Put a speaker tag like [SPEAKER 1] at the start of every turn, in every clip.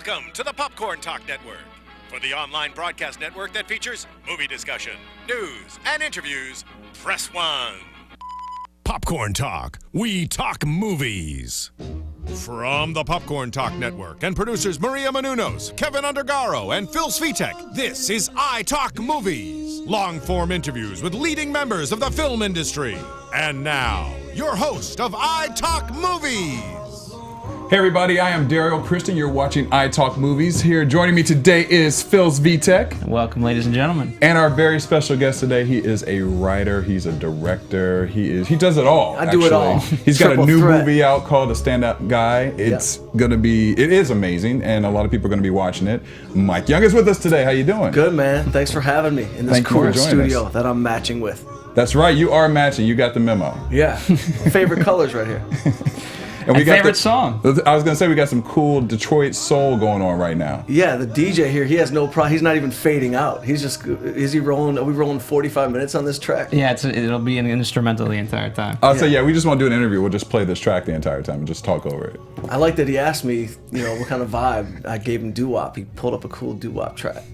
[SPEAKER 1] Welcome to the Popcorn Talk Network. For the online broadcast network that features movie discussion, news, and interviews, press 1. Popcorn Talk. We talk movies. From the Popcorn Talk Network and producers Maria Menounos, Kevin Undergaro, and Phil Svitek, this is iTalk Movies. Long-form interviews with leading members of the film industry. And now, your host of iTalk Movies.
[SPEAKER 2] Hey everybody, I am Daryl Christian. You're watching iTalk Movies. Here joining me today is Phil Svitek.
[SPEAKER 3] Welcome, ladies and gentlemen.
[SPEAKER 2] And our very special guest today, he is a writer, he's a director, he does it all.
[SPEAKER 3] I do it all.
[SPEAKER 2] He's got a new movie out called The Stand-Up Guy. It is amazing, and a lot of people are gonna be watching it. Mike Young is with us today. How you doing?
[SPEAKER 4] Good, man. Thanks for having me in this cool studio that I'm matching with.
[SPEAKER 2] That's right, you are matching. You got the memo.
[SPEAKER 4] Yeah. Favorite colors right here.
[SPEAKER 2] And we got
[SPEAKER 3] favorite song.
[SPEAKER 2] I was gonna say we got some cool Detroit soul going on right now.
[SPEAKER 4] Yeah, the DJ here, he has no problem. He's not even fading out. He's just, is he rolling? Are we rolling 45 minutes on this track?
[SPEAKER 3] Yeah, it'll be an instrumental the entire time.
[SPEAKER 2] I'll say, we just want to do an interview. We'll just play this track the entire time and just talk over it.
[SPEAKER 4] I like that he asked me, what kind of vibe. I gave him doo-wop. He pulled up a cool doo-wop track.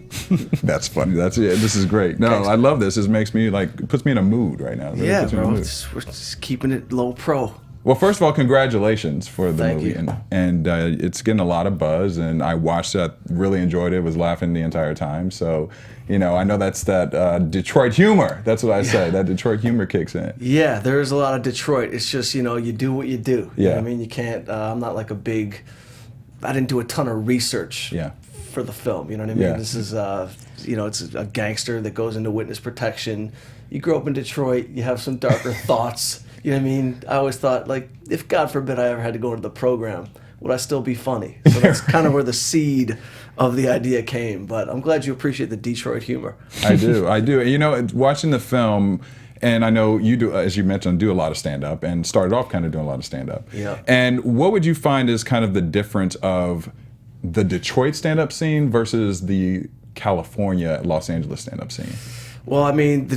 [SPEAKER 2] That's funny. This is great. No, I love this. This makes me puts me in a mood right now.
[SPEAKER 4] Really bro. We're just keeping it low pro.
[SPEAKER 2] Well, first of all, congratulations for the movie.
[SPEAKER 4] Thank you.
[SPEAKER 2] And it's getting a lot of buzz, and I watched it, really enjoyed it, was laughing the entire time. So, I know that's that Detroit humor. That's what I say. That Detroit humor kicks in.
[SPEAKER 4] Yeah, there's a lot of Detroit. It's just, you do what you do.
[SPEAKER 2] Yeah.
[SPEAKER 4] You know what I mean? You can't, I'm not like I didn't do a ton of research for the film. You know what I mean?
[SPEAKER 2] Yeah.
[SPEAKER 4] This is, it's a gangster that goes into witness protection. You grow up in Detroit, you have some darker thoughts. You know what I mean? I always thought, if God forbid I ever had to go into the program, would I still be funny? So that's kind of where the seed of the idea came. But I'm glad you appreciate the Detroit humor.
[SPEAKER 2] I do. Watching the film, and I know you do, as you mentioned, do a lot of stand-up, and started off kind of doing a lot of stand-up.
[SPEAKER 4] Yeah.
[SPEAKER 2] And what would you find is kind of the difference of the Detroit stand-up scene versus the California, Los Angeles stand-up scene?
[SPEAKER 4] Well, I mean,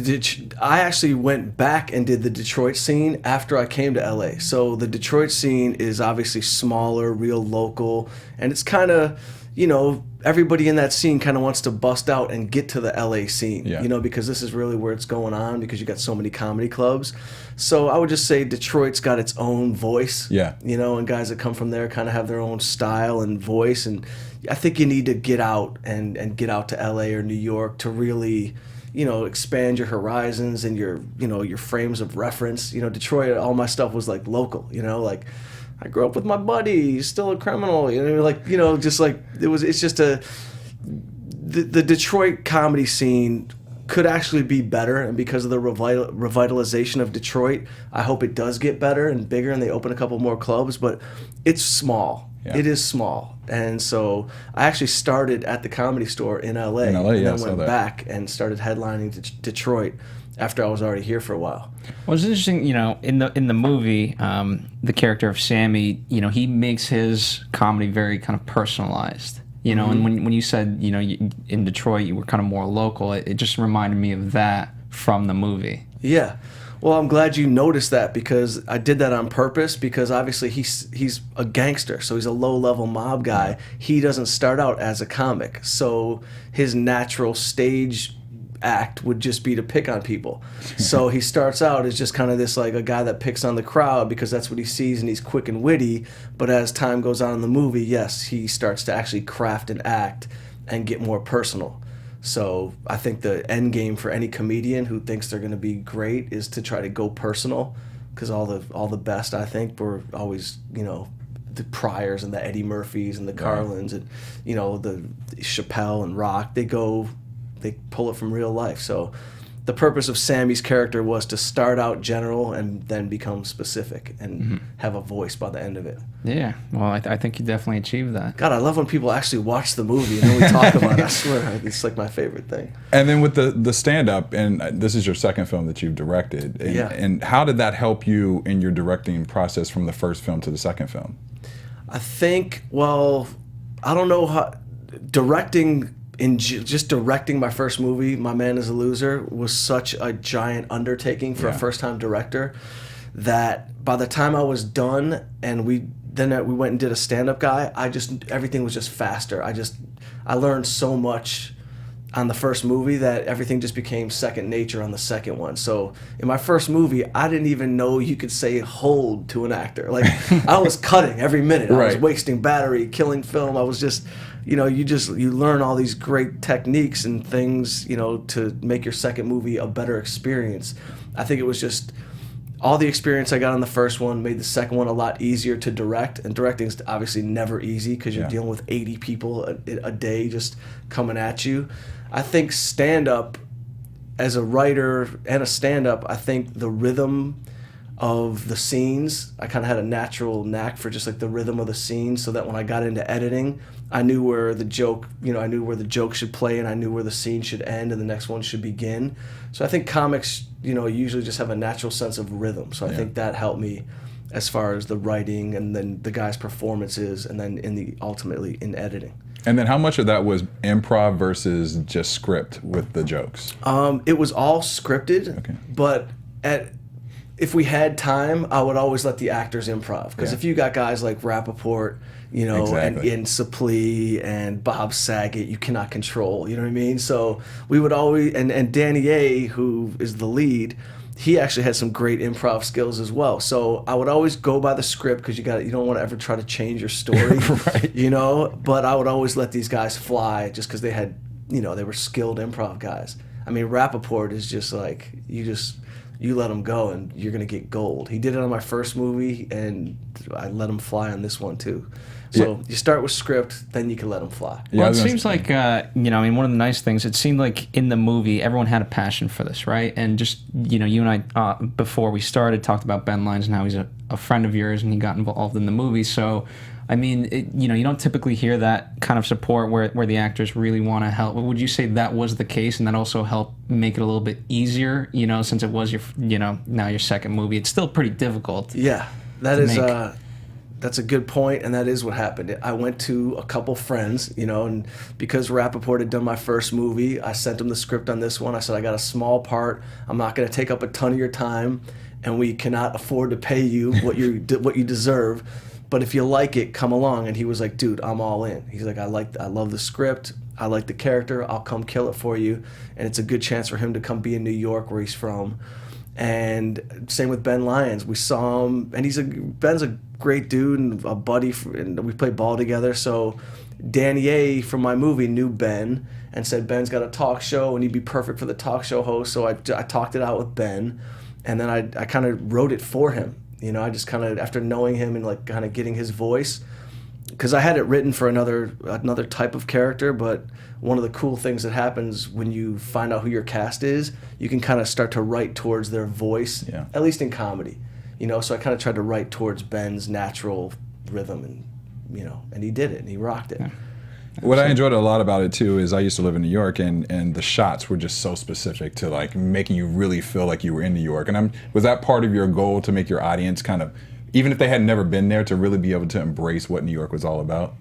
[SPEAKER 4] I actually went back and did the Detroit scene after I came to LA. So the Detroit scene is obviously smaller, real local, and it's kind of, everybody in that scene kind of wants to bust out and get to the LA scene, because this is really where it's going on, because you got so many comedy clubs. So I would just say Detroit's got its own voice, and guys that come from there kind of have their own style and voice. And I think you need to get out and get out to LA or New York to really expand your horizons and your frames of reference. Detroit, all my stuff was local, I grew up with my buddy, he's still a criminal, the Detroit comedy scene could actually be better, and because of the revitalization of Detroit, I hope it does get better and bigger and they open a couple more clubs, but it's small. Yeah. It is small. And so I actually started at the Comedy Store in LA, and then went back and started headlining Detroit after I was already here for a while.
[SPEAKER 3] Well, it's interesting, in the movie, the character of Sammy, he makes his comedy very kind of personalized. And when you said, in Detroit you were kind of more local, it just reminded me of that from the movie.
[SPEAKER 4] Yeah. Well, I'm glad you noticed that, because I did that on purpose, because obviously he's a gangster, so he's a low-level mob guy. He doesn't start out as a comic, so his natural stage act would just be to pick on people. So he starts out as just kind of this a guy that picks on the crowd because that's what he sees, and he's quick and witty. But as time goes on in the movie, yes, he starts to actually craft an act and get more personal. So I think the end game for any comedian who thinks they're going to be great is to try to go personal, because all the best, I think, were always the Pryors and the Eddie Murphys and the Carlins and the Chappelle and Rock. They pull it from real life. So the purpose of Sammy's character was to start out general and then become specific and have a voice by the end of it.
[SPEAKER 3] Yeah, well, I think you definitely achieved that.
[SPEAKER 4] God, I love when people actually watch the movie and then we talk about it. I swear, it's my favorite thing.
[SPEAKER 2] And then with the stand-up, and this is your second film that you've directed, and how did that help you in your directing process from the first film to the second film?
[SPEAKER 4] I think, I don't know how directing my first movie, My Man is a Loser, was such a giant undertaking for a first-time director that by the time I was done and we we went and did a stand-up guy. Everything was just faster. I learned so much on the first movie that everything just became second nature on the second one. So in my first movie, I didn't even know you could say hold to an actor. Like I was cutting every minute. I was wasting battery, killing film. I was just, you learn all these great techniques and things, to make your second movie a better experience. I think it was just all the experience I got on the first one made the second one a lot easier to direct. And directing's obviously never easy because you're dealing with 80 people a day just coming at you. I think stand-up, as a writer and a stand-up, I think the rhythm of the scenes, I kind of had a natural knack for just like the rhythm of the scenes, so that when I got into editing, I knew where the joke, should play, and I knew where the scene should end and the next one should begin. So I think comics, usually just have a natural sense of rhythm. So I think that helped me as far as the writing and then the guy's performances, and then ultimately in editing.
[SPEAKER 2] And then how much of that was improv versus just script with the jokes?
[SPEAKER 4] It was all scripted, but if we had time, I would always let the actors improv. Because if you got guys like Rappaport, and Suplee and Bob Saget, you cannot control, you know what I mean? So we would always, and Danny A., who is the lead, he actually had some great improv skills as well. So I would always go by the script because you don't want to ever try to change your story, But I would always let these guys fly just because they had, they were skilled improv guys. I mean, Rappaport is just like, you let him go and you're going to get gold. He did it on my first movie, and I let him fly on this one too. So you start with script, then you can let them fly.
[SPEAKER 3] Well, it seems like, one of the nice things, it seemed like in the movie, everyone had a passion for this, right? And just, you and I, before we started, talked about Ben Lyons and how he's a friend of yours and he got involved in the movie. So, I mean, you don't typically hear that kind of support where the actors really want to help. Would you say that was the case, and that also helped make it a little bit easier, since it was now your second movie? It's still pretty difficult.
[SPEAKER 4] Yeah, that's a good point, and that is what happened. I went to a couple friends, and because Rappaport had done my first movie, I sent him the script on this one. I said, I got a small part. I'm not going to take up a ton of your time, and we cannot afford to pay you what you deserve. But if you like it, come along. And he was like, dude, I'm all in. He's like, I love the script. I like the character. I'll come kill it for you. And it's a good chance for him to come be in New York, where he's from. And same with Ben Lyons. We saw him, and Ben's a great dude and a buddy, and we played ball together. So Danny A. from my movie knew Ben and said, Ben's got a talk show and he'd be perfect for the talk show host. So I talked it out with Ben, and then I kind of wrote it for him. I just kind of, after knowing him and like kind of getting his voice, because I had it written for another type of character, but one of the cool things that happens when you find out who your cast is, you can kind of start to write towards their voice, at least in comedy. So I kind of tried to write towards Ben's natural rhythm, and he did it, and he rocked it.
[SPEAKER 3] Yeah.
[SPEAKER 2] What I enjoyed a lot about it too is I used to live in New York, and the shots were just so specific to like making you really feel like you were in New York. And was that part of your goal, to make your audience kind of, even if they had never been there, to really be able to embrace what New York was all about?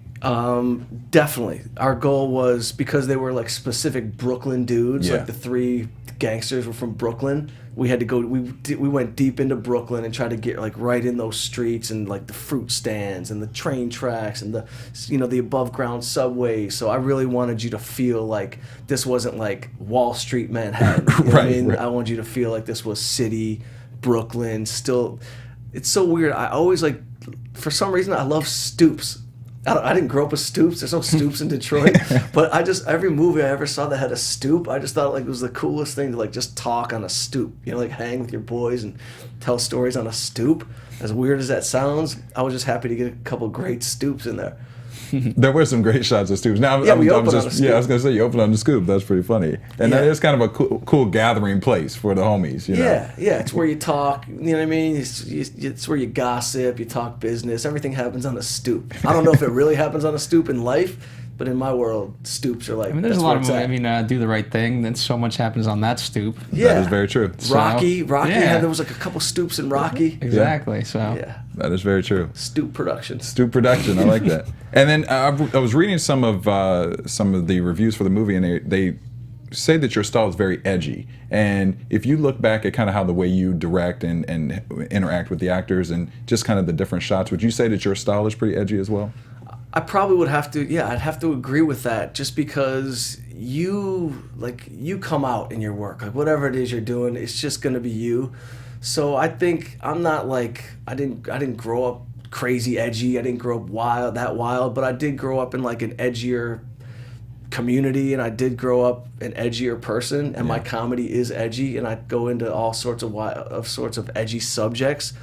[SPEAKER 4] Definitely. Our goal was, because they were like specific Brooklyn dudes, like the three gangsters were from Brooklyn. We had to go, we went deep into Brooklyn and tried to get like right in those streets, and like the fruit stands and the train tracks and the above ground subways. So I really wanted you to feel like this wasn't like Wall Street, Manhattan. You know what I mean? I wanted you to feel like this was city, Brooklyn. Still, it's so weird. I always for some reason, I love stoops. I didn't grow up with stoops. There's no stoops in Detroit. But every movie I ever saw that had a stoop, I just thought like it was the coolest thing to like just talk on a stoop. Like hang with your boys and tell stories on a stoop. As weird as that sounds, I was just happy to get a couple great stoops in there.
[SPEAKER 2] There were some great shots of Stoops. Now,
[SPEAKER 4] we opened on a scoop.
[SPEAKER 2] Yeah, I was going to say, you opened on the Scoop. That's pretty funny. And that is kind of a cool gathering place for the homies,
[SPEAKER 4] Yeah, it's where you talk, you know what I mean? It's where you gossip, you talk business. Everything happens on a stoop. I don't know if it really happens on a stoop in life, but in my world, stoops are like,
[SPEAKER 3] there's a lot of Do the Right Thing, then so much happens on that stoop.
[SPEAKER 2] Yeah. That is very true.
[SPEAKER 4] Rocky, there was like a couple stoops in Rocky.
[SPEAKER 3] Exactly, so.
[SPEAKER 4] Yeah.
[SPEAKER 2] That is very true.
[SPEAKER 4] Stoop production,
[SPEAKER 2] I like that. And then I was reading some of the reviews for the movie, and they say that your style is very edgy, and if you look back at kind of how the way you direct and interact with the actors and just kind of the different shots, would you say that your style is pretty edgy as well?
[SPEAKER 4] I probably would have to, yeah, I'd have to agree with that, just because you come out in your work, like whatever it is you're doing, it's just gonna be you. So I think I'm not like, I didn't grow up crazy edgy, I didn't grow up wild, but I did grow up in like an edgier community, and I did grow up an edgier person, and my comedy is edgy, and I go into all sorts of edgy subjects.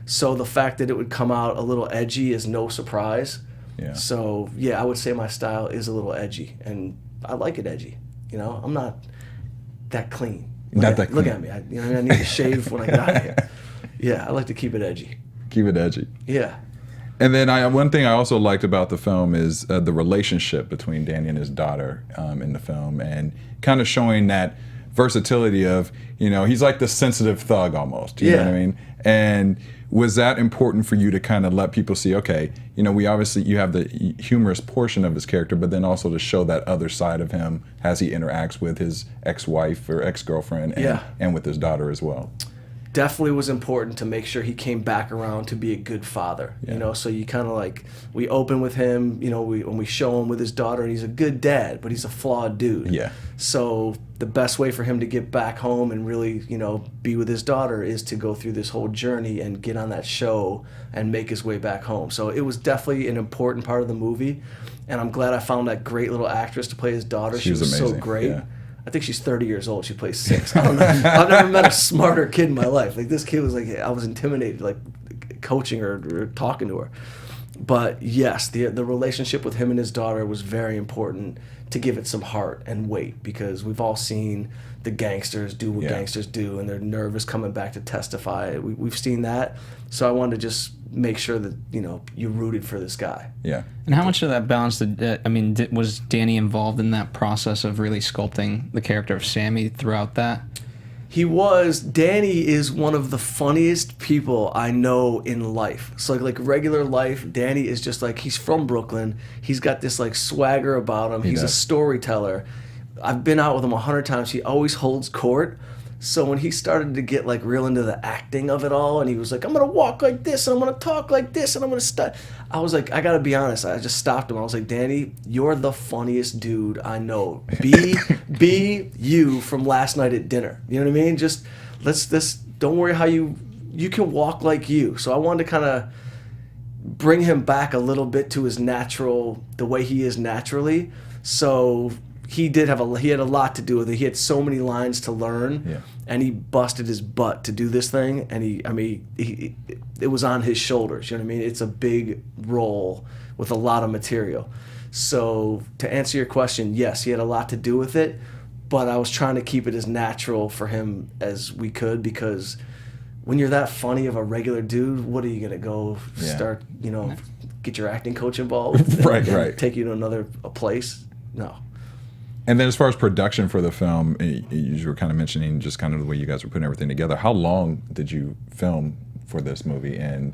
[SPEAKER 4] So the fact that it would come out a little edgy is no surprise.
[SPEAKER 2] Yeah.
[SPEAKER 4] So yeah, I would say my style is a little edgy, and I like it edgy. You know, I'm not that clean. Look at me. I need to shave when I get out of here. Yeah, I like to keep it edgy.
[SPEAKER 2] Keep it edgy.
[SPEAKER 4] Yeah.
[SPEAKER 2] And then one thing I also liked about the film is the relationship between Danny and his daughter in the film, and kind of showing that versatility of, he's like the sensitive thug almost. You know what I mean? And was that important for you to kind of let people see, okay, you have the humorous portion of his character, but then also to show that other side of him as he interacts with his ex-wife or ex-girlfriend and with his daughter as well?
[SPEAKER 4] Definitely was important to make sure he came back around to be a good father. So you kind of like, we open with him, when we show him with his daughter, and he's a good dad, but he's a flawed dude.
[SPEAKER 2] Yeah.
[SPEAKER 4] So the best way for him to get back home and really, be with his daughter is to go through this whole journey and get on that show and make his way back home. So it was definitely an important part of the movie, and I'm glad I found that great little actress to play his daughter. She was
[SPEAKER 2] amazing.
[SPEAKER 4] So great.
[SPEAKER 2] Yeah.
[SPEAKER 4] I think she's 30 years old. She plays 6. I don't know. I've never met a smarter kid in my life. Like, this kid was like, I was intimidated, like, coaching her or talking to her. But yes, the relationship with him and his daughter was very important to give it some heart and weight, because we've all seen the gangsters do what gangsters do, and they're nervous coming back to testify. We've seen that. So I wanted to just make sure that, you rooted for this guy.
[SPEAKER 2] Yeah.
[SPEAKER 3] And how much of that balance was Danny involved in that process of really sculpting the character of Sammy throughout that?
[SPEAKER 4] He was. Danny is one of the funniest people I know in life. So like regular life, Danny is just like, he's from Brooklyn. He's got this like swagger about him. He's a storyteller. I've been out with him 100 times. He always holds court. So when he started to get like real into the acting of it all, and he was like, I'm going to walk like this, and I'm going to talk like this, and I'm going to I was like, I got to be honest. I just stopped him. I was like, Danny, you're the funniest dude I know. Be you from last night at dinner. You know what I mean? Just don't worry how you can walk like you. So I wanted to kind of bring him back a little bit to his natural, the way he is naturally. So he had a lot to do with it. He had so many lines to learn, and he busted his butt to do this thing. And it was on his shoulders. You know what I mean? It's a big role with a lot of material. So to answer your question, yes, he had a lot to do with it, but I was trying to keep it as natural for him as we could, because when you're that funny of a regular dude, what are you gonna go start? Get your acting coach involved,
[SPEAKER 2] right?
[SPEAKER 4] Take you to another place? No.
[SPEAKER 2] And then as far as production for the film, you were kind of mentioning just kind of the way you guys were putting everything together. How long did you film for this movie, and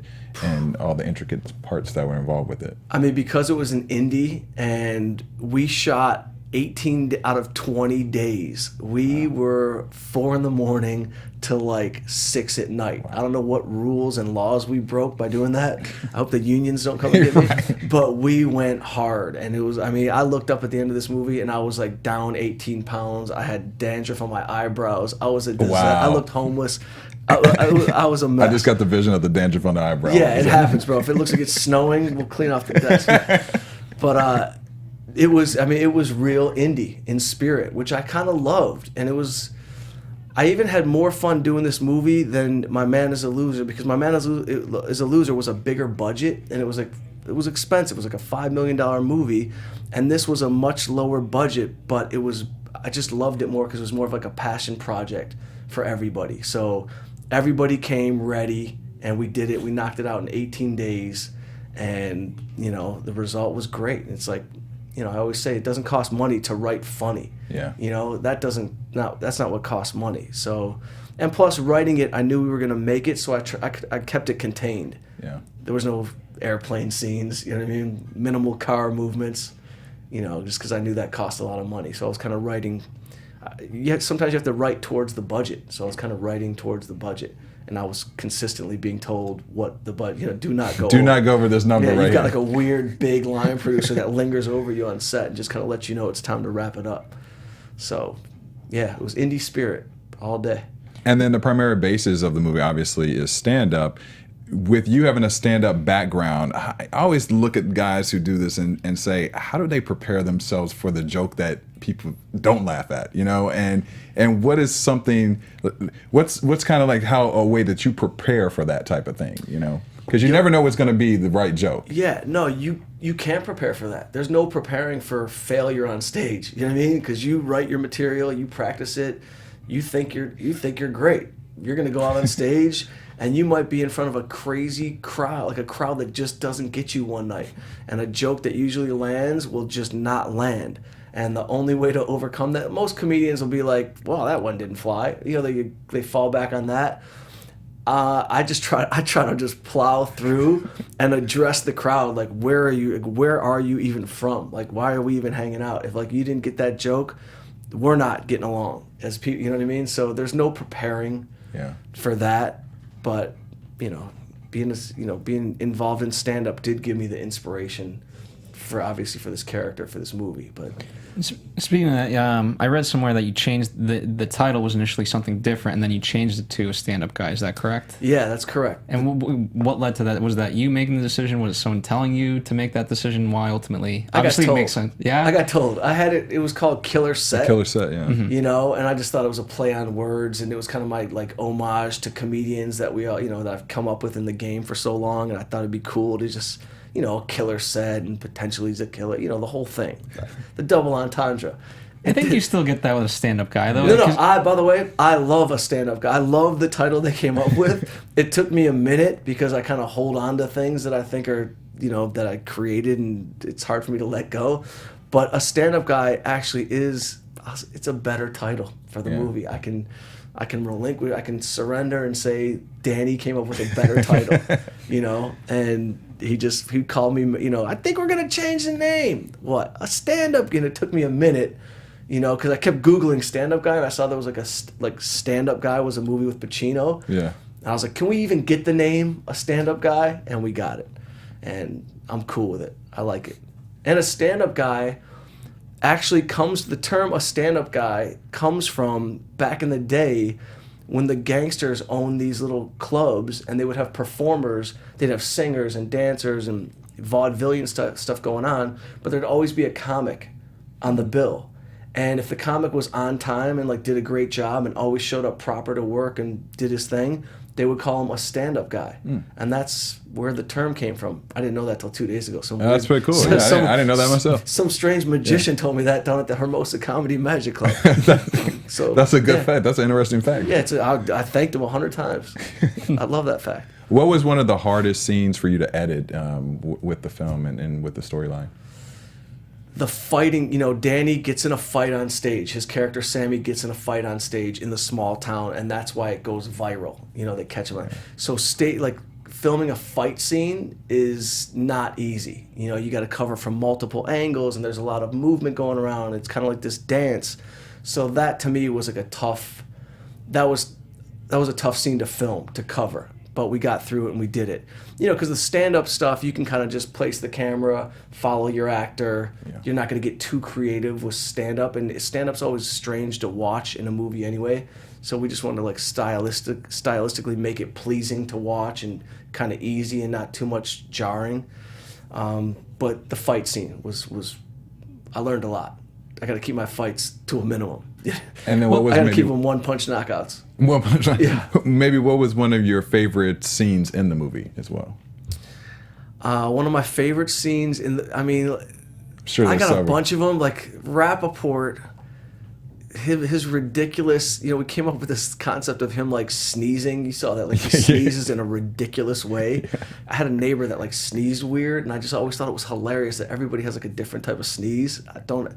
[SPEAKER 2] all the intricate parts that were involved with it?
[SPEAKER 4] I mean, because it was an indie, and we shot 18 out of 20 days. We were 4 a.m. to like 6 at night. I don't know what rules and laws we broke by doing that. I hope the unions don't come and get me. But we went hard, and it was, I looked up at the end of this movie, and I was like down 18 pounds. I had dandruff on my eyebrows. I was a disaster. I looked homeless. I was a mess.
[SPEAKER 2] I just got the vision of the dandruff on the eyebrow.
[SPEAKER 4] Yeah, it happens, bro. If it looks like it's snowing, we'll clean off the desk. But it was real indie in spirit, which I kind of loved. And I even had more fun doing this movie than My Man is a Loser, because My Man is a Loser was a bigger budget, and it was expensive. It was like a $5 million movie, and this was a much lower budget, but I just loved it more because it was more of like a passion project for everybody. So everybody came ready, and we did it. We knocked it out in 18 days, and the result was great. It's like, I always say it doesn't cost money to write funny.
[SPEAKER 2] Yeah.
[SPEAKER 4] That's not what costs money. So, and plus writing it, I knew we were gonna make it, so I kept it contained.
[SPEAKER 2] Yeah.
[SPEAKER 4] There was no airplane scenes. You know what I mean? Minimal car movements. Just because I knew that cost a lot of money. So I was kind of writing. sometimes you have to write towards the budget. So I was kind of writing towards the budget, and I was consistently being told what the budget, do not go
[SPEAKER 2] not go over this number right
[SPEAKER 4] you've got
[SPEAKER 2] here.
[SPEAKER 4] like a weird big line producer that lingers over you on set and just kind of lets you know it's time to wrap it up. So, yeah, it was indie spirit all day.
[SPEAKER 2] And then the primary basis of the movie obviously is stand-up. With you having a stand-up background, I always look at guys who do this and say, how do they prepare themselves for the joke that people don't laugh at, And what is something, what's kind of like a way that you prepare for that type of thing, Because you never know what's going to be the right joke.
[SPEAKER 4] Yeah, no, you can't prepare for that. There's no preparing for failure on stage. You know what I mean? Because you write your material, you practice it, you think you're great. You're going to go out on stage, and you might be in front of a crazy crowd, like a crowd that just doesn't get you one night. And a joke that usually lands will just not land. And the only way to overcome that, most comedians will be like, well, that one didn't fly. They fall back on that. I try to just plow through and address the crowd. Like, where are you even from? Like, why are we even hanging out? If you didn't get that joke, we're not getting along as people. You know what I mean? So there's no preparing for that. But being involved in stand up did give me the inspiration for this character, for this movie. But
[SPEAKER 3] speaking of that, I read somewhere that you changed the title was initially something different, and then you changed it to a stand-up guy. Is that correct?
[SPEAKER 4] Yeah, that's correct.
[SPEAKER 3] And what led to that? Was that you making the decision? Was it someone telling you to make that decision? Why ultimately? Obviously, it makes sense. Yeah,
[SPEAKER 4] I got told. I had it. It was called Killer Set.
[SPEAKER 2] Killer Set, yeah.
[SPEAKER 3] Mm-hmm.
[SPEAKER 4] And I just thought it was a play on words, and it was kind of my homage to comedians that we all that I've come up with in the game for so long, and I thought it'd be cool to just killer set and potentially he's a killer, the whole thing, the double entendre.
[SPEAKER 3] I think you still get that with a stand-up guy, though.
[SPEAKER 4] No. By the way, I love a stand-up guy. I love the title they came up with. It took me a minute because I kind of hold on to things that I think are, that I created, and it's hard for me to let go. But a stand-up guy actually it's a better title for the movie. I can relinquish, I can surrender and say Danny came up with a better title, and he called me, I think we're going to change the name. What? A stand-up, it took me a minute, because I kept Googling stand-up guy, and I saw there was stand-up guy was a movie with Pacino.
[SPEAKER 2] Yeah.
[SPEAKER 4] And I was like, can we even get the name a stand-up guy? And we got it. And I'm cool with it. I like it. And a stand-up guy the term a stand-up guy comes from back in the day when the gangsters owned these little clubs, and they would have performers. They'd have singers and dancers and vaudevillian stuff going on, but there'd always be a comic on the bill. And if the comic was on time and did a great job and always showed up proper to work and did his thing, they would call him a stand-up guy. And that's where the term came from. I didn't know that till 2 days ago.
[SPEAKER 2] That's pretty cool. Yeah, I didn't know that myself.
[SPEAKER 4] Some strange magician told me that down at the Hermosa Comedy Magic Club. So
[SPEAKER 2] that's a good fact. That's an interesting fact.
[SPEAKER 4] Yeah, I thanked him 100 times. I love that fact.
[SPEAKER 2] What was one of the hardest scenes for you to edit with the film and with the storyline?
[SPEAKER 4] The fighting, Danny gets in a fight on stage. His character Sammy gets in a fight on stage in the small town, and that's why it goes viral. They catch him. So filming a fight scene is not easy. You got to cover from multiple angles, and there's a lot of movement going around. It's kind of like this dance. So that to me was a tough. That was a tough scene to film, to cover. But we got through it and we did it. Because the stand-up stuff, you can kind of just place the camera, follow your actor. Yeah. You're not going to get too creative with stand-up. And stand-up's always strange to watch in a movie anyway. So we just wanted to stylistically make it pleasing to watch and kind of easy and not too much jarring. But the fight scene was I learned a lot. I got to keep my fights to a minimum.
[SPEAKER 2] And then what was
[SPEAKER 4] I got to keep them one-punch knockouts.
[SPEAKER 2] Yeah. Maybe what was one of your favorite scenes in the movie as well?
[SPEAKER 4] One of my favorite scenes
[SPEAKER 2] Sure,
[SPEAKER 4] I got
[SPEAKER 2] several.
[SPEAKER 4] a bunch of them. Rappaport, his ridiculous. We came up with this concept of him sneezing. You saw that he sneezes in a ridiculous way. Yeah. I had a neighbor that sneezed weird, and I just always thought it was hilarious that everybody has a different type of sneeze. Don't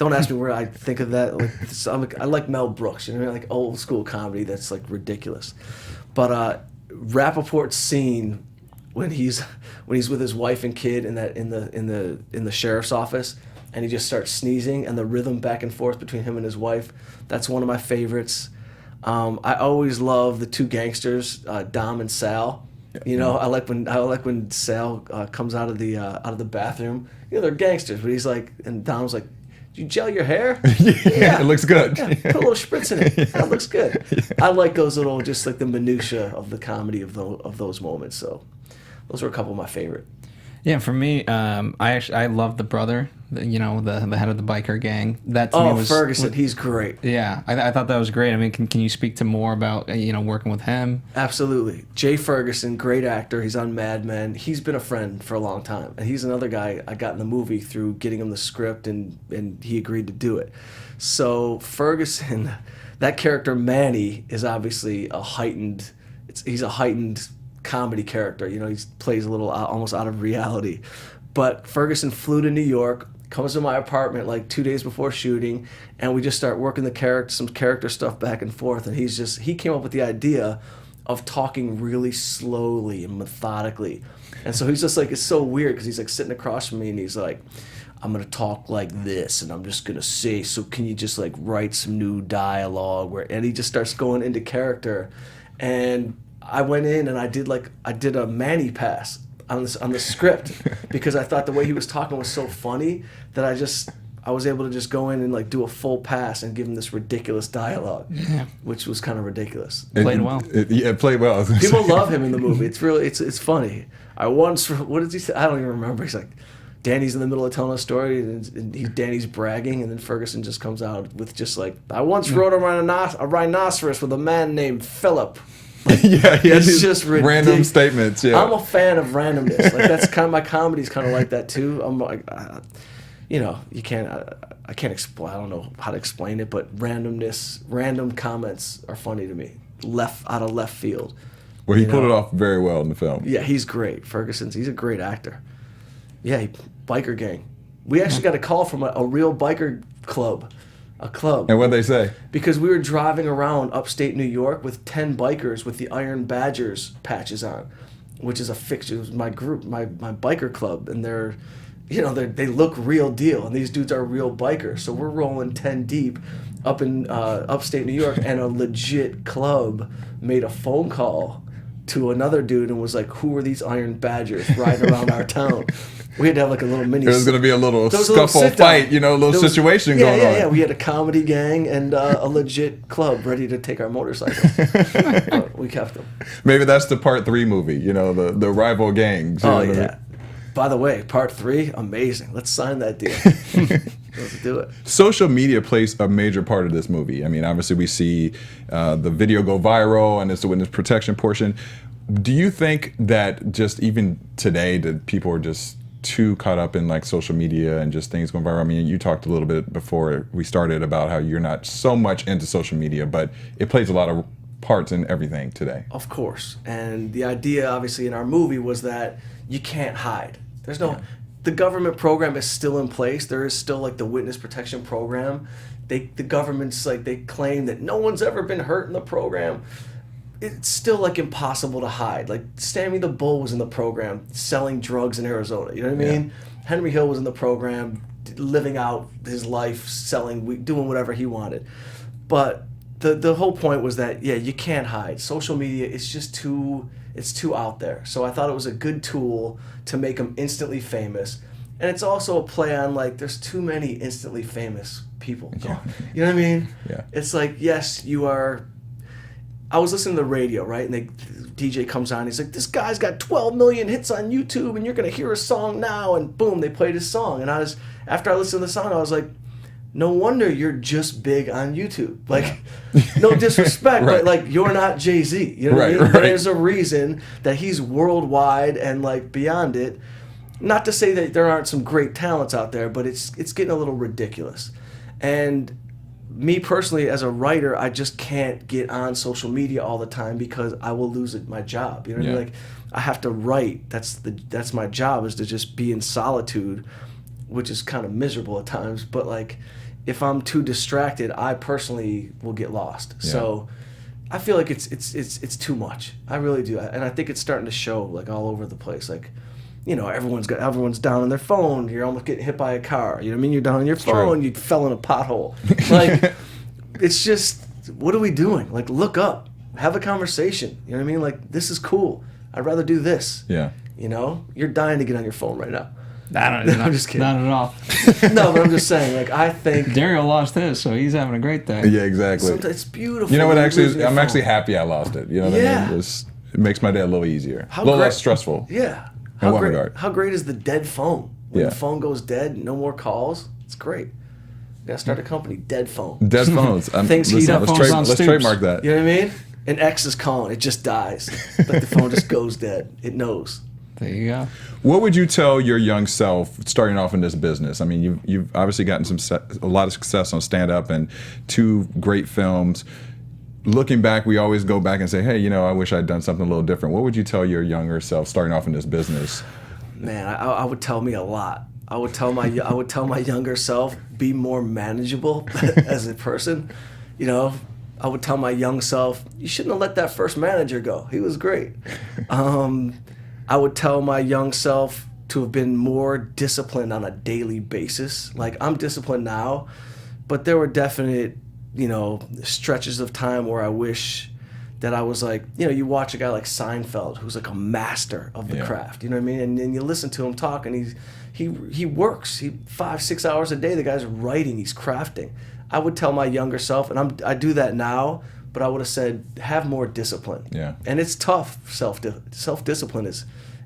[SPEAKER 4] ask me where I think of that. I like Mel Brooks, old school comedy that's ridiculous. But Rappaport's scene when he's with his wife and kid in the sheriff's office, and he just starts sneezing, and the rhythm back and forth between him and his wife. That's one of my favorites. I always love the two gangsters, Dom and Sal. You know, I like when Sal comes out of the bathroom. You know, they're gangsters, but he's like, and Dom's like, "Did you gel your hair?"
[SPEAKER 2] Yeah, it looks good.
[SPEAKER 4] Yeah, put a little spritz in it. That looks good. I like those little, just like the minutia of the comedy of those moments. So, those were a couple of my favorite.
[SPEAKER 3] Yeah, for me, I love the brother, the head of the biker gang. That to me was
[SPEAKER 4] Ferguson, he's great.
[SPEAKER 3] Yeah, I thought that was great. I mean, can you speak to more about working with him?
[SPEAKER 4] Absolutely, Jay Ferguson, great actor. He's on Mad Men. He's been a friend for a long time, and he's another guy I got in the movie through getting him the script, and he agreed to do it. So Ferguson, that character Manny is obviously he's a heightened comedy character. You know, he plays a little almost out of reality. But Ferguson flew to New York, comes to my apartment like 2 days before shooting, and we just start working some character stuff back and forth. And he came up with the idea of talking really slowly and methodically. And so he's just like, it's so weird because he's like sitting across from me and he's like, "I'm going to talk like this, and I'm just going to say, so can you just like write some new dialogue?" And he just starts going into character. And I went in and I did a Manny pass on the script because I thought the way he was talking was so funny that I was able to just go in and like do a full pass and give him this ridiculous dialogue, which was kind of ridiculous.
[SPEAKER 3] Played well.
[SPEAKER 2] It played well.
[SPEAKER 4] People love him in the movie. It's really it's funny. What did he say? I don't even remember. He's like, Danny's in the middle of telling a story, and Danny's bragging, and then Ferguson just comes out with just like, "I once rode a rhinoceros with a man named Philip." Like, it's just ridiculous.
[SPEAKER 2] Random statements. Yeah,
[SPEAKER 4] I'm a fan of randomness. Like that's kind of my comedy's kind of like that too. I'm like, I can't explain. I don't know how to explain it, but randomness, random comments are funny to me. Out of left field.
[SPEAKER 2] Well, he pulled it off very well in the film.
[SPEAKER 4] Yeah, he's great. He's a great actor. Yeah, biker gang. We actually got a call from a real biker club. A club.
[SPEAKER 2] And what'd they say?
[SPEAKER 4] Because we were driving around upstate New York with 10 bikers with the Iron Badgers patches on, which is a fixture. It was my group, my biker club, and they look real deal, and these dudes are real bikers. So we're rolling 10 deep up in upstate New York, and a legit club made a phone call to another dude and was like, "Who are these Iron Badgers riding around our town?" We had to have like a little mini.
[SPEAKER 2] There was going to be a little scuffle fight, a little situation going on.
[SPEAKER 4] Yeah. We had a comedy gang and a legit club ready to take our motorcycles. We kept them.
[SPEAKER 2] Maybe that's the part 3 movie. The rival gangs.
[SPEAKER 4] Oh yeah. By the way, part 3, amazing. Let's sign that deal. Let's do it.
[SPEAKER 2] Social media plays a major part of this movie. I mean, obviously we see the video go viral, and it's the witness protection portion. Do you think that just even today that people are just too caught up in like social media and just things going viral? I mean, you talked a little bit before we started about how you're not so much into social media, but it plays a lot of parts in everything today.
[SPEAKER 4] Of course. And the idea, obviously, in our movie was that you can't hide. The government program is still in place. There is still like the witness protection program. The government's like, they claim that no one's ever been hurt in the program. It's still like impossible to hide. Like Sammy the Bull was in the program selling drugs in Arizona. You know what I mean? Henry Hill was in the program living out his life, doing whatever he wanted. But the whole point was that, you can't hide. Social media is just too out there. So I thought it was a good tool to make them instantly famous. And it's also a play on like, there's too many instantly famous people.
[SPEAKER 2] Yeah.
[SPEAKER 4] You know what I mean?
[SPEAKER 2] Yeah.
[SPEAKER 4] It's like, yes, you are. I was listening to the radio, right? And the DJ comes on. He's like, "This guy's got 12 million hits on YouTube, and you're going to hear his song now." And boom, they played his song. And after I listened to the song, I was like, no wonder you're just big on YouTube. Like, no disrespect,
[SPEAKER 2] Right.
[SPEAKER 4] but like, you're not Jay-Z. You know what I mean?
[SPEAKER 2] Right.
[SPEAKER 4] There's a reason that he's worldwide and like beyond it. Not to say that there aren't some great talents out there, but it's getting a little ridiculous. And me personally, as a writer, I just can't get on social media all the time because I will lose my job. You know what I mean? Like, I have to write. That's my job, is to just be in solitude, which is kind of miserable at times. But like, if I'm too distracted, I personally will get lost.
[SPEAKER 2] Yeah.
[SPEAKER 4] So I feel like it's too much. I really do, and I think it's starting to show like all over the place. Like, everyone's down on their phone. You're almost getting hit by a car. You know what I mean? You're down on your phone.
[SPEAKER 2] true.
[SPEAKER 4] You fell in a pothole. Like, it's just, what are we doing? Like, look up, have a conversation. You know what I mean? Like, this is cool. I'd rather do this.
[SPEAKER 2] Yeah.
[SPEAKER 4] You're dying to get on your phone right now.
[SPEAKER 3] I'm
[SPEAKER 4] just kidding.
[SPEAKER 3] Not at all.
[SPEAKER 4] No, but I'm just saying, like, I think
[SPEAKER 3] Dario lost his, so he's having a great day.
[SPEAKER 2] Yeah, exactly.
[SPEAKER 4] sometimes it's beautiful.
[SPEAKER 2] You know what?
[SPEAKER 4] when
[SPEAKER 2] Actually,
[SPEAKER 4] lose your
[SPEAKER 2] I'm
[SPEAKER 4] phone.
[SPEAKER 2] actually happy I lost it. You know what I mean? It makes my day a little easier, a little less stressful.
[SPEAKER 4] Yeah.
[SPEAKER 2] In what regard?
[SPEAKER 4] How great is the dead phone? When
[SPEAKER 2] Yeah.
[SPEAKER 4] the phone goes dead, no more calls. It's great. You gotta start a company, dead phone.
[SPEAKER 2] Dead phones.
[SPEAKER 4] Things heat up.
[SPEAKER 2] Let's,
[SPEAKER 3] Phones on
[SPEAKER 2] let's
[SPEAKER 3] stoops.
[SPEAKER 2] trademark that.
[SPEAKER 4] You know what I mean? An X is calling, it just dies. Like the phone just goes dead. It knows.
[SPEAKER 3] There you go.
[SPEAKER 2] What would you tell your young self starting off in this business? I mean, you've obviously gotten a lot of success on stand up and 2 great films. Looking back, we always go back and say, hey, I wish I'd done something a little different. What would you tell your younger self starting off in this business?
[SPEAKER 4] Man, I would tell me a lot. I would tell my younger self, be more manageable as a person. I would tell my young self, you shouldn't have let that first manager go. He was great. I would tell my young self to have been more disciplined on a daily basis. Like, I'm disciplined now, but there were definite, stretches of time where I wish that I was like, you watch a guy like Seinfeld, who's like a master of the craft, you know what I mean? And then you listen to him talk, and he works. 5-6 hours a day, the guy's writing, he's crafting. I would tell my younger self, and I do that now, but I would have said, have more discipline.
[SPEAKER 2] Yeah.
[SPEAKER 4] And it's tough. Self-discipline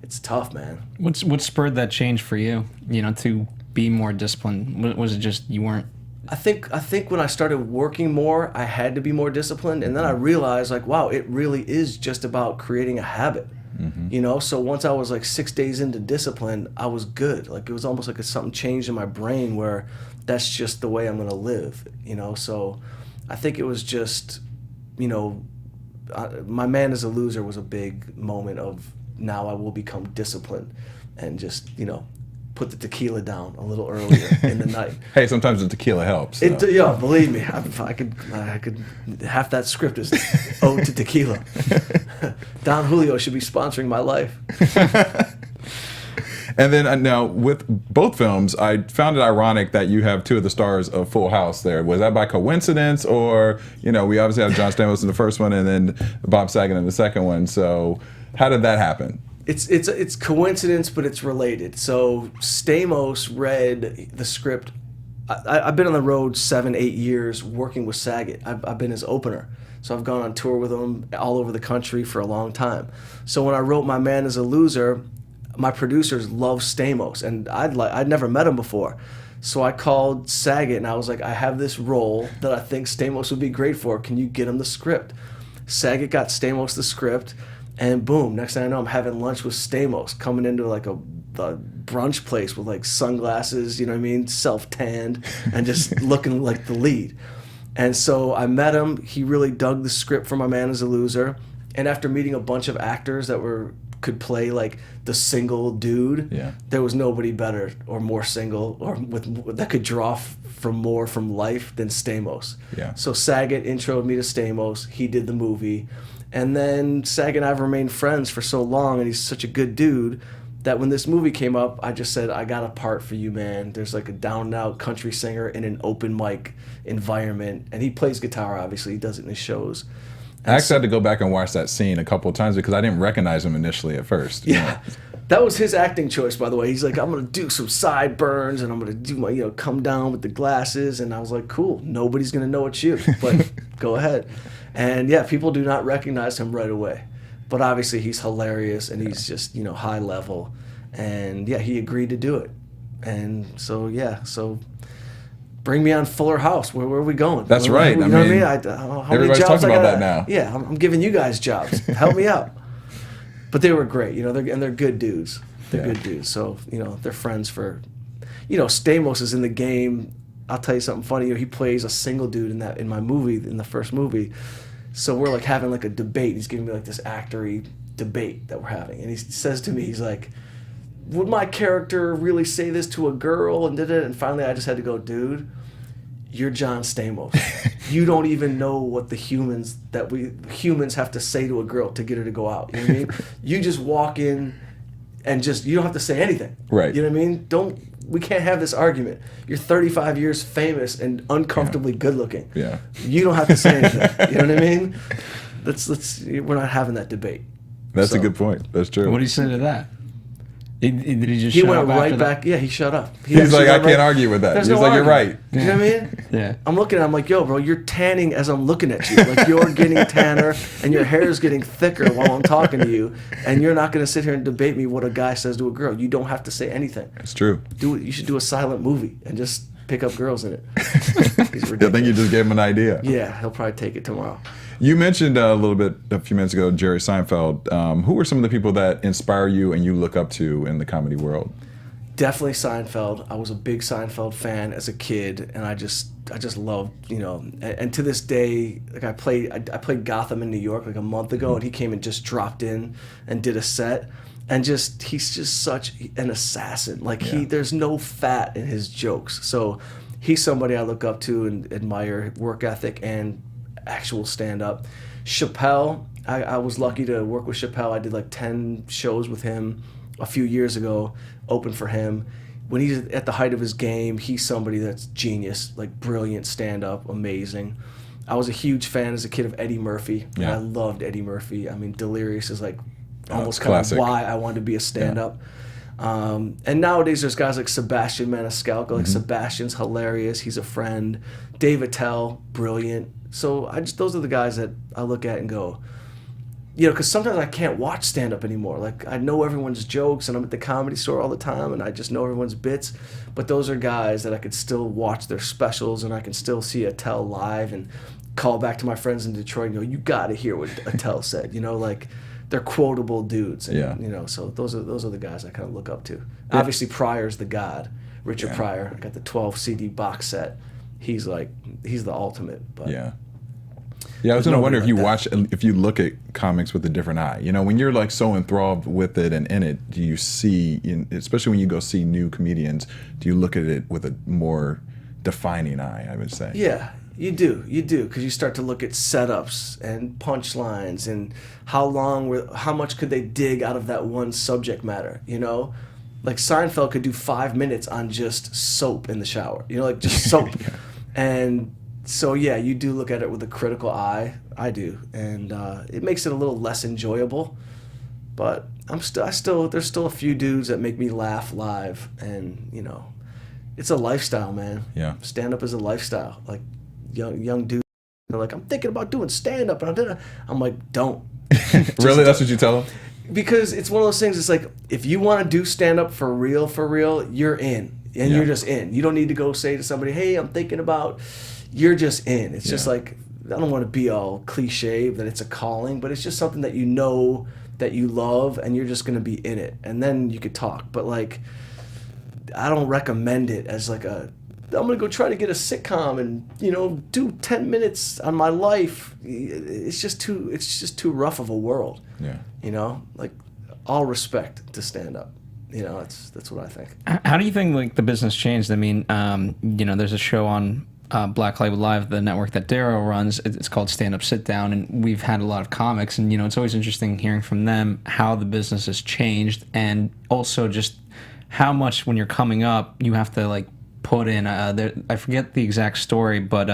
[SPEAKER 4] it's tough, man.
[SPEAKER 3] What spurred that change for you? To be more disciplined. Was it just you weren't?
[SPEAKER 4] I think when I started working more, I had to be more disciplined, and then I realized, like, wow, it really is just about creating a habit. So once I was like 6 days into discipline, I was good. Like, it was almost like something changed in my brain where that's just the way I'm gonna live. So I think it was just, my Man is a Loser was a big moment of, now I will become disciplined and just, put the tequila down a little earlier in the night.
[SPEAKER 2] Hey, sometimes the tequila helps. So.
[SPEAKER 4] Believe me, I could half that script is ode to tequila. Don Julio should be sponsoring my life.
[SPEAKER 2] And then now with both films, I found it ironic that you have 2 of the stars of Full House there. Was that by coincidence, or we obviously have John Stamos in the first one and then Bob Saget in the second one. So how did that happen?
[SPEAKER 4] It's coincidence, but it's related. So Stamos read the script. I've been on the road 7-8 years working with Saget. I've been his opener. So I've gone on tour with him all over the country for a long time. So when I wrote My Man is a Loser, my producers love Stamos, and I'd never met him before. So I called Saget and I was like, I have this role that I think Stamos would be great for. Can you get him the script? Saget got Stamos the script, and boom, next thing I know, I'm having lunch with Stamos, coming into like a brunch place with like sunglasses, you know what I mean, self-tanned, and just looking like the lead. And so I met him. He really dug the script for My Man is a Loser. And after meeting a bunch of actors that could play like the single dude, there was nobody better or more single or that could draw from life than Stamos. So Saget introed me to Stamos. He did the movie, and then Saget and I have remained friends for so long, and he's such a good dude that when this movie came up, I just said, I got a part for you, man. There's like a down and out country singer in an open mic environment, and he plays guitar, obviously. He does it in his shows.
[SPEAKER 2] I actually had to go back and watch that scene a couple of times because I didn't recognize him initially at first.
[SPEAKER 4] That was his acting choice, by the way. He's like, I'm going to do some sideburns, and I'm going to do my, come down with the glasses. And I was like, cool, nobody's going to know it's you, but go ahead. And yeah, people do not recognize him right away. But obviously he's hilarious, and he's just, high level. And yeah, he agreed to do it. And so, so bring me on Fuller House. Where are we going?
[SPEAKER 2] That's right.
[SPEAKER 4] You know what I mean? How many
[SPEAKER 2] everybody's
[SPEAKER 4] jobs
[SPEAKER 2] talking
[SPEAKER 4] I
[SPEAKER 2] about
[SPEAKER 4] got?
[SPEAKER 2] that now.
[SPEAKER 4] Yeah, I'm giving you guys jobs. Help me out. But they were great, they're good dudes. They're good dudes. So, they're friends for, Stamos is in the game. I'll tell you something funny. He plays a single dude in my movie, in the first movie. So we're like having like a debate. He's giving me like this actory debate that we're having. And he says to me, he's like, would my character really say this to a girl? And finally I just had to go, dude, you're John Stamos. You don't even know what the humans have to say to a girl to get her to go out. You know what I mean? You just walk in and just you don't have to say anything.
[SPEAKER 2] Right.
[SPEAKER 4] You know what I mean? We can't have this argument. You're 35 years famous and uncomfortably good looking.
[SPEAKER 2] Yeah.
[SPEAKER 4] You don't have to say anything. You know what I mean? We're not having that debate.
[SPEAKER 2] That's a good point. That's true.
[SPEAKER 3] What do you say to that? Did he just
[SPEAKER 4] He
[SPEAKER 3] shut
[SPEAKER 4] went
[SPEAKER 3] up
[SPEAKER 4] right
[SPEAKER 3] after
[SPEAKER 4] back.
[SPEAKER 3] that?
[SPEAKER 4] Yeah, he shut up.
[SPEAKER 2] He's like, I can't argue with that.
[SPEAKER 4] There's
[SPEAKER 2] He's
[SPEAKER 4] no
[SPEAKER 2] like, you're
[SPEAKER 4] argument.
[SPEAKER 2] right.
[SPEAKER 4] You know what I mean?
[SPEAKER 3] Yeah.
[SPEAKER 4] I'm looking at him like, yo, bro, you're tanning as I'm looking at you. Like, you're getting tanner and your hair is getting thicker while I'm talking to you. And you're not going to sit here and debate me what a guy says to a girl. You don't have to say anything.
[SPEAKER 2] It's true.
[SPEAKER 4] You should do a silent movie and just pick up girls in it. He's
[SPEAKER 2] I think you just gave him an idea.
[SPEAKER 4] Yeah, he'll probably take it tomorrow.
[SPEAKER 2] You mentioned a few minutes ago, Jerry Seinfeld. Who are some of the people that inspire you and you look up to in the comedy world?
[SPEAKER 4] Definitely Seinfeld. I was a big Seinfeld fan as a kid, and I just loved, and to this day, like I played Gotham in New York like a month ago, and he came and just dropped in and did a set, and he's just such an assassin. Like there's no fat in his jokes. So he's somebody I look up to and admire work ethic and actual stand-up. Chappelle, I was lucky to work with Chappelle. I did like 10 shows with him a few years ago, opened for him. When he's at the height of his game, he's somebody that's genius, like brilliant stand-up, amazing. I was a huge fan as a kid of Eddie Murphy.
[SPEAKER 2] Yeah.
[SPEAKER 4] I loved Eddie Murphy. I mean, Delirious is like almost
[SPEAKER 2] it's
[SPEAKER 4] kind
[SPEAKER 2] classic.
[SPEAKER 4] of why I wanted to be a stand-up. And nowadays there's guys like Sebastian Maniscalco. Like Sebastian's hilarious. He's a friend. Dave Attell, brilliant. So those are the guys that I look at and go, because sometimes I can't watch stand-up anymore. Like, I know everyone's jokes, and I'm at the Comedy Store all the time, and I just know everyone's bits. But those are guys that I could still watch their specials, and I can still see Attell live and call back to my friends in Detroit and go, you got to hear what Attell said. Like, they're quotable dudes. And, so those are the guys I kind of look up to. Yeah. Obviously, Pryor's the god. Richard Pryor. I got the 12 CD box set. He's the ultimate. But
[SPEAKER 2] Yeah, I was going to wonder if you look at comics with a different eye. When you're like so enthralled with it and in it, do you see, especially when you go see new comedians, do you look at it with a more defining eye, I would say? Yeah,
[SPEAKER 4] you do, because you start to look at setups and punchlines and how much could they dig out of that one subject matter, Like Seinfeld could do 5 minutes on just soap in the shower, like just soap. And so yeah, you do look at it with a critical eye. I do, and it makes it a little less enjoyable. But there's still a few dudes that make me laugh live, and it's a lifestyle, man.
[SPEAKER 2] Yeah,
[SPEAKER 4] stand up is a lifestyle. Like young dudes, they're like, I'm thinking about doing stand up, and I'm like, don't.
[SPEAKER 2] Really, that's what you tell them?
[SPEAKER 4] Because it's one of those things. It's like if you want to do stand up for real, you're in, and you're just in. You don't need to go say to somebody, hey, I'm thinking about. You're just in. It's just like, I don't want to be all cliche that it's a calling, but it's just something that you know that you love, and you're just going to be in it. And then you could talk. But like, I don't recommend it as like I'm going to go try to get a sitcom and, do 10 minutes on my life. It's just too rough of a world.
[SPEAKER 2] Yeah.
[SPEAKER 4] Like, all respect to stand up. That's what I think.
[SPEAKER 3] How do you think like the business changed? I mean, there's a show on Black Label Live, the network that Darrow runs. It's called Stand Up Sit Down, and we've had a lot of comics, and it's always interesting hearing from them how the business has changed, and also just how much when you're coming up you have to like put in. I forget the exact story, but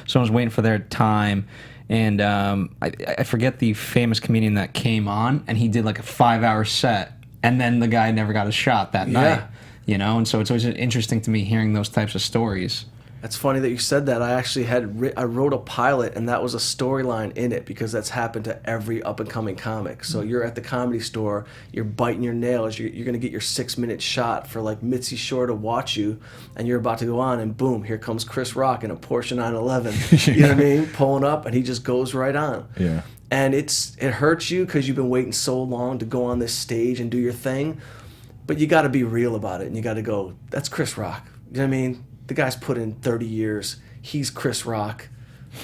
[SPEAKER 3] someone's waiting for their time, and I forget the famous comedian that came on, and he did like a 5-hour set, and then the guy never got a shot that night. And so it's always interesting to me hearing those types of stories.
[SPEAKER 4] That's funny that you said that. I actually I wrote a pilot, and that was a storyline in it, because that's happened to every up-and-coming comic. So you're at the Comedy Store, you're biting your nails, you're going to get your 6-minute shot for like Mitzi Shore to watch you, and you're about to go on, and boom, here comes Chris Rock in a Porsche 911, you know what I mean, pulling up, and he just goes right on.
[SPEAKER 2] Yeah.
[SPEAKER 4] And it hurts you because you've been waiting so long to go on this stage and do your thing, but you got to be real about it, and you got to go, that's Chris Rock, you know what I mean? The guy's put in 30 years. He's Chris Rock.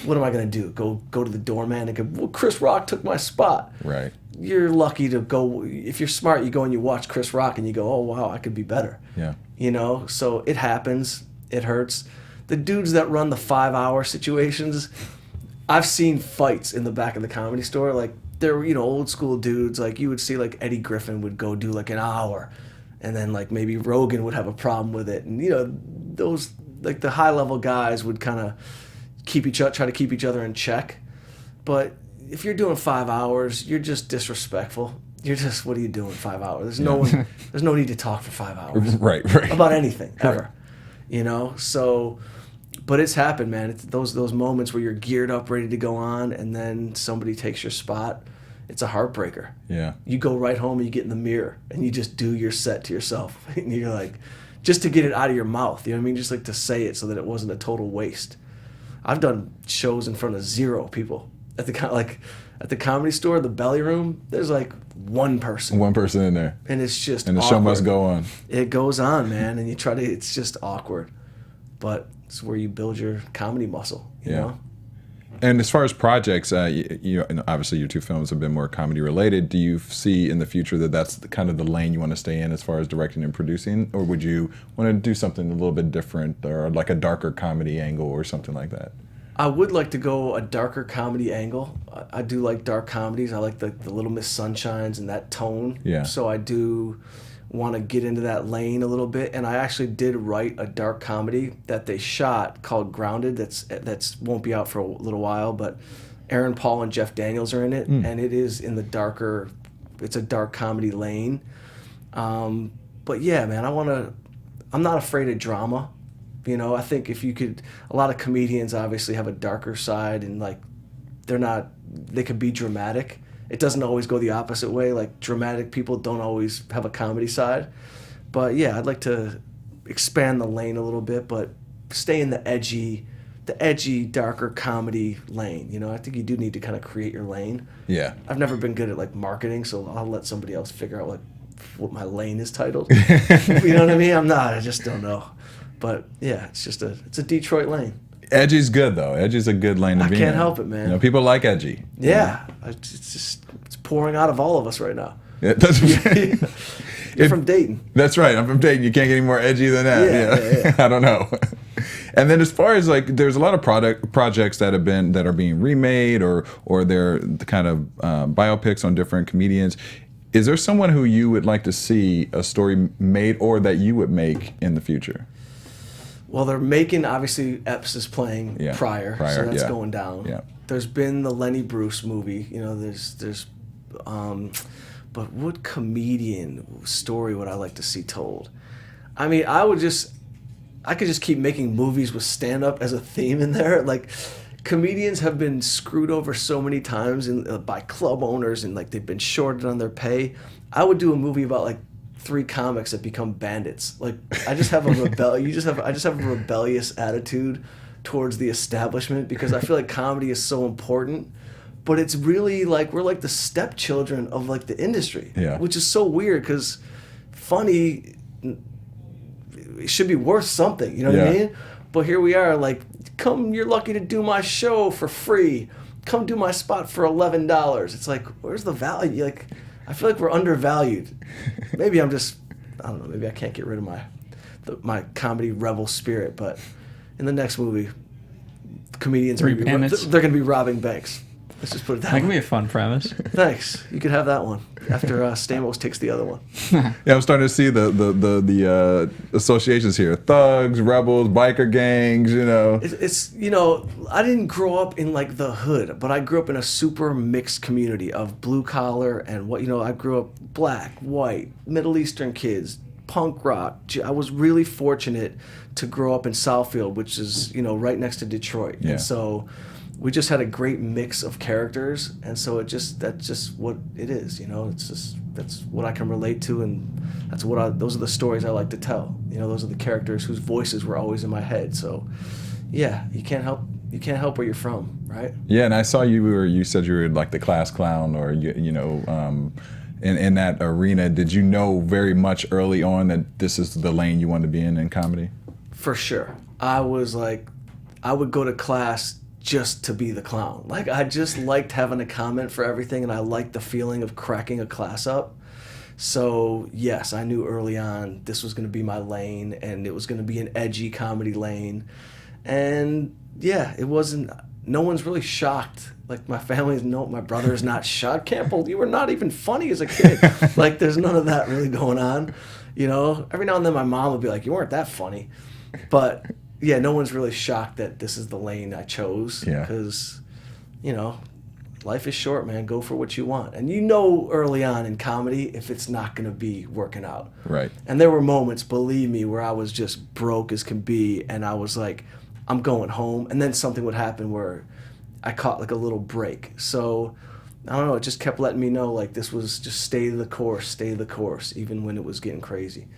[SPEAKER 4] What am I going to do? Go to the doorman and go, well, Chris Rock took my spot.
[SPEAKER 2] Right.
[SPEAKER 4] You're lucky to go. If you're smart, you go and you watch Chris Rock and you go, oh, wow, I could be better.
[SPEAKER 2] Yeah.
[SPEAKER 4] So it happens. It hurts. The dudes that run the 5-hour situations, I've seen fights in the back of the Comedy Store. Like, there were, old school dudes, like you would see like Eddie Griffin would go do like an hour, and then like maybe Rogan would have a problem with it, and those like the high level guys would kind of try to keep each other in check. But if you're doing 5 hours, you're just disrespectful. You're just, what are you doing 5 hours? There's no need to talk for 5 hours.
[SPEAKER 2] Right.
[SPEAKER 4] About anything, ever. So, but it's happened, man. It's those moments where you're geared up, ready to go on, and then somebody takes your spot. It's a heartbreaker.
[SPEAKER 2] Yeah.
[SPEAKER 4] You go right home and you get in the mirror and you just do your set to yourself. And you're like, just to get it out of your mouth, you know what I mean? Just like to say it so that it wasn't a total waste. I've done shows in front of 0 people at the Comedy Store, the Belly Room. There's like one person
[SPEAKER 2] in there,
[SPEAKER 4] and it's just
[SPEAKER 2] and the
[SPEAKER 4] awkward.
[SPEAKER 2] show must go on.
[SPEAKER 4] It goes on, man, and it's just awkward, but it's where you build your comedy muscle, you know.
[SPEAKER 2] And as far as projects, and obviously your 2 films have been more comedy related. Do you see in the future that that's kind of the lane you want to stay in as far as directing and producing, or would you want to do something a little bit different, or like a darker comedy angle or something like that?
[SPEAKER 4] I would like to go a darker comedy angle. I do like dark comedies. I like the Little Miss Sunshines and that tone.
[SPEAKER 2] Yeah.
[SPEAKER 4] So I do want to get into that lane a little bit. And I actually did write a dark comedy that they shot called Grounded. That's won't be out for a little while, but Aaron Paul and Jeff Daniels are in it, and it is in the darker. It's a dark comedy lane. But yeah, man, I'm not afraid of drama. I think if you could, a lot of comedians obviously have a darker side, and like they could be dramatic. It doesn't always go the opposite way. Like dramatic people don't always have a comedy side. But yeah, I'd like to expand the lane a little bit, but stay in the edgy, darker comedy lane. I think you do need to kind of create your lane.
[SPEAKER 2] Yeah.
[SPEAKER 4] I've never been good at like marketing, so I'll let somebody else figure out like what my lane is titled. You know what I mean? I just don't know. But yeah, it's a Detroit lane.
[SPEAKER 2] Edgy's good though. Edgy's a good lane to be in.
[SPEAKER 4] I can't help it, man.
[SPEAKER 2] People like edgy.
[SPEAKER 4] Yeah, it's pouring out of all of us right now.
[SPEAKER 2] Yeah, that's
[SPEAKER 4] You're from Dayton.
[SPEAKER 2] That's right. I'm from Dayton. You can't get any more edgy than that.
[SPEAKER 4] Yeah.
[SPEAKER 2] I don't know. And then as far as like, there's a lot of projects that are being remade or they're the kind of biopics on different comedians. Is there someone who you would like to see a story made or that you would make in the future?
[SPEAKER 4] Well, they're making, obviously, Epps is playing Pryor, so that's going down.
[SPEAKER 2] Yeah.
[SPEAKER 4] There's been the Lenny Bruce movie, but what comedian story would I like to see told? I mean, I could just keep making movies with stand-up as a theme in there. Like, comedians have been screwed over so many times by club owners, and like they've been shorted on their pay. I would do a movie about like 3 comics that become bandits. Like I just have I just have a rebellious attitude towards the establishment because I feel like comedy is so important, but it's really like we're like the stepchildren of like the industry, which is so weird because funny should be worth something, you know what I mean? But here we are, like, you're lucky to do my show for free. Come do my spot for $11. It's like, where's the value? Like, I feel like we're undervalued. Maybe I don't know, maybe I can't get rid of my comedy rebel spirit, but in the next movie, comedians they're going to be robbing banks. Let's just put it that way.
[SPEAKER 3] That could be a fun premise.
[SPEAKER 4] Thanks. You could have that one after Stamos takes the other one.
[SPEAKER 2] Yeah, I'm starting to see the associations here: thugs, rebels, biker gangs.
[SPEAKER 4] It's I didn't grow up in like the hood, but I grew up in a super mixed community of blue collar and I grew up black, white, Middle Eastern kids, punk rock. I was really fortunate to grow up in Southfield, which is right next to Detroit, and so. We just had a great mix of characters, and so that's just what it is, that's what I can relate to, and those are the stories I like to tell. Those are the characters whose voices were always in my head. So, yeah, you can't help where you're from, right?
[SPEAKER 2] Yeah, and I saw you said you were like the class clown, or in that arena. Did you know very much early on that this is the lane you wanted to be in comedy? For
[SPEAKER 4] sure. I would go to class just to be the clown. Like, I just liked having a comment for everything, and I liked the feeling of cracking a class up. So, yes, I knew early on this was going to be my lane, and it was going to be an edgy comedy lane. And, yeah, no one's really shocked. Like, my family's, no, my brother's not shot. Campbell, you were not even funny as a kid. Like, there's none of that really going on. You know, every now and then my mom would be like, you weren't that funny. But, yeah, no one's really shocked that this is the lane I chose.
[SPEAKER 2] Yeah.
[SPEAKER 4] Because, you know, life is short, man. Go for what you want. And you know early on in comedy if it's not going to be working out.
[SPEAKER 2] Right.
[SPEAKER 4] And there were moments, believe me, where I was just broke as can be. And I was like, I'm going home. And then something would happen where I caught like a little break. So, I don't know, it just kept letting me know like this was just stay the course, even when it was getting crazy.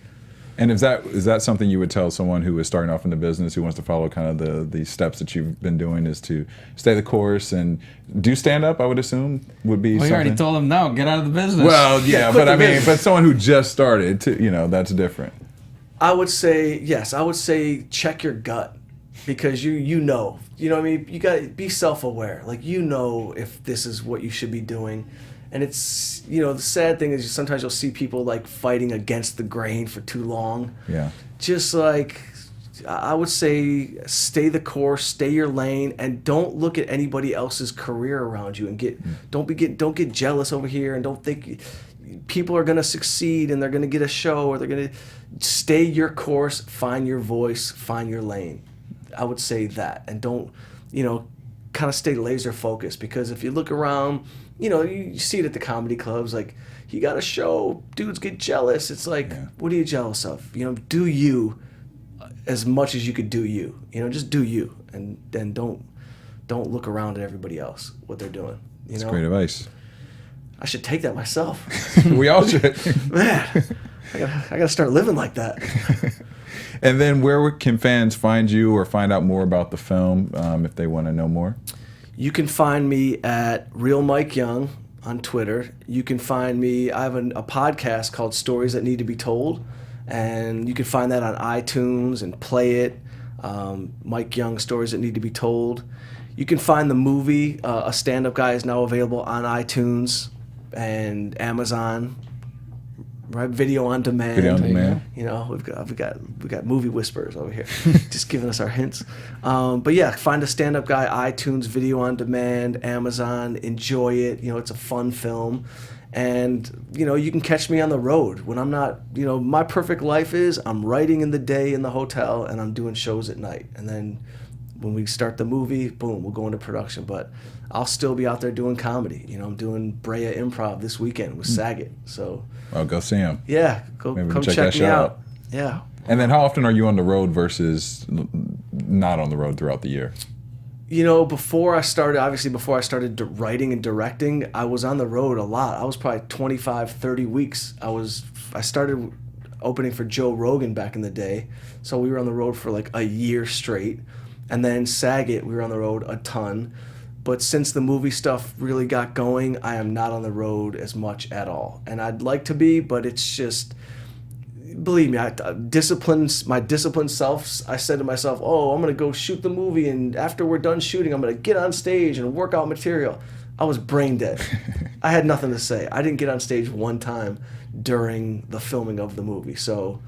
[SPEAKER 2] And is that something you would tell someone who is starting off in the business, who wants to follow kind of the steps that you've been doing, is to stay the course and do stand-up, I would assume, would be
[SPEAKER 3] Well, you
[SPEAKER 2] something?
[SPEAKER 3] already told them, no, get out of the business.
[SPEAKER 2] Well, yeah,
[SPEAKER 4] quit
[SPEAKER 2] but
[SPEAKER 4] the
[SPEAKER 2] I mean,
[SPEAKER 4] business.
[SPEAKER 2] but someone who just started, you know, that's different.
[SPEAKER 4] I would say, yes, I would say check your gut. Because you know what I mean? You got to be self-aware. Like, you know if this is what you should be doing. And it's, you know, the sad thing is sometimes you'll see people, like, fighting against the grain for too long.
[SPEAKER 2] Yeah.
[SPEAKER 4] Just, like, I would say stay the course, stay your lane, and don't look at anybody else's career around you. And don't get jealous over here, and don't think people are going to succeed and they're going to get a show, or they're going to stay your course, find your voice, find your lane. I would say that, and don't, you know, kind of stay laser focused, because if you look around, you know, you see it at the comedy clubs, like, you got a show, dudes get jealous. It's like, what are you jealous of? You know, do you as much as you could do you. You know, just do you, and then don't look around at everybody else, what they're doing. You
[SPEAKER 2] That's
[SPEAKER 4] know?
[SPEAKER 2] great advice.
[SPEAKER 4] I should take that myself.
[SPEAKER 2] We all should.
[SPEAKER 4] Man, I gotta start living like that.
[SPEAKER 2] And then where can fans find you or find out more about the film if they want to know more?
[SPEAKER 4] You can find me at Real Mike Young on Twitter. You can find me, I have a podcast called Stories That Need to Be Told, and you can find that on iTunes and play it. Mike Young, Stories That Need to Be Told. You can find the movie, A Stand-Up Guy, is now available on iTunes and Amazon. Right, video on demand.
[SPEAKER 2] Video on demand.
[SPEAKER 4] You know, we got movie whisperers over here, just giving us our hints. But yeah, find A Stand-Up Guy, iTunes, video on demand, Amazon. Enjoy it. You know, it's a fun film, and you know, you can catch me on the road when I'm not. You know, my perfect life is I'm writing in the day in the hotel, and I'm doing shows at night, and then when we start the movie, boom, we'll go into production. But I'll still be out there doing comedy. You know, I'm doing Brea Improv this weekend with Saget. So,
[SPEAKER 2] Oh, go see him.
[SPEAKER 4] yeah,
[SPEAKER 2] Maybe
[SPEAKER 4] come
[SPEAKER 2] check
[SPEAKER 4] check
[SPEAKER 2] that
[SPEAKER 4] me
[SPEAKER 2] show
[SPEAKER 4] out.
[SPEAKER 2] out.
[SPEAKER 4] Yeah.
[SPEAKER 2] And then how often are you on the road versus not on the road throughout the year?
[SPEAKER 4] You know, before I started writing and directing, I was on the road a lot. I was probably 25, 30 weeks. I started opening for Joe Rogan back in the day. So we were on the road for like a year straight. And then Saget, we were on the road a ton. But since the movie stuff really got going, I am not on the road as much at all. And I'd like to be, but it's just, believe me, my disciplined self, I said to myself, oh, I'm going to go shoot the movie, and after we're done shooting, I'm going to get on stage and work out material. I was brain dead. I had nothing to say. I didn't get on stage one time during the filming of the movie. So,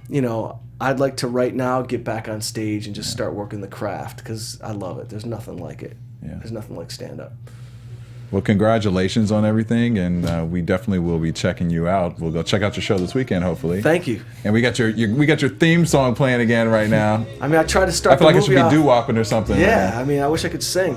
[SPEAKER 4] you know, I'd like to right now get back on stage and just start working the craft, because I love it. There's nothing like it.
[SPEAKER 2] Yeah.
[SPEAKER 4] There's nothing like stand-up.
[SPEAKER 2] Well, congratulations on everything, and we definitely will be checking you out. We'll go check out your show this weekend, hopefully.
[SPEAKER 4] Thank you.
[SPEAKER 2] And we got your theme song playing again right now.
[SPEAKER 4] I mean, I tried to start
[SPEAKER 2] I feel
[SPEAKER 4] the
[SPEAKER 2] like it should
[SPEAKER 4] movie
[SPEAKER 2] be
[SPEAKER 4] off.
[SPEAKER 2] doo-wopping or something.
[SPEAKER 4] Yeah, I mean, I wish I could sing.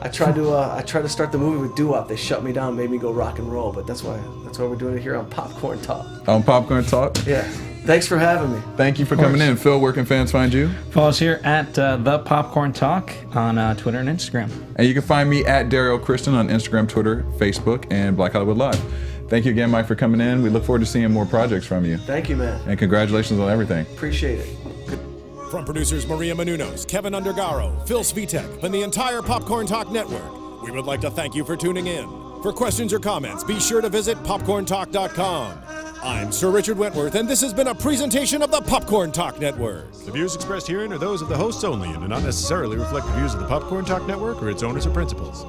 [SPEAKER 4] I tried to start the movie with doo-wop. They shut me down, made me go rock and roll. But that's why we're doing it here on Popcorn Talk.
[SPEAKER 2] On Popcorn Talk.
[SPEAKER 4] Yeah. Thanks for having me.
[SPEAKER 2] Thank you for coming in. Phil, where can fans find you?
[SPEAKER 3] Follow us here at The Popcorn Talk on Twitter and Instagram.
[SPEAKER 2] And you can find me at Daryl Christian on Instagram, Twitter, Facebook, and Black Hollywood Live. Thank you again, Mike, for coming in. We look forward to seeing more projects from you.
[SPEAKER 4] Thank you, man.
[SPEAKER 2] And congratulations on everything.
[SPEAKER 4] Appreciate it.
[SPEAKER 1] From producers Maria Menounos, Kevin Undergaro, Phil Svitek, and the entire Popcorn Talk Network, we would like to thank you for tuning in. For questions or comments, be sure to visit popcorntalk.com. I'm Sir Richard Wentworth, and this has been a presentation of the Popcorn Talk Network.
[SPEAKER 5] The views expressed herein are those of the hosts only and do not necessarily reflect the views of the Popcorn Talk Network or its owners or principals.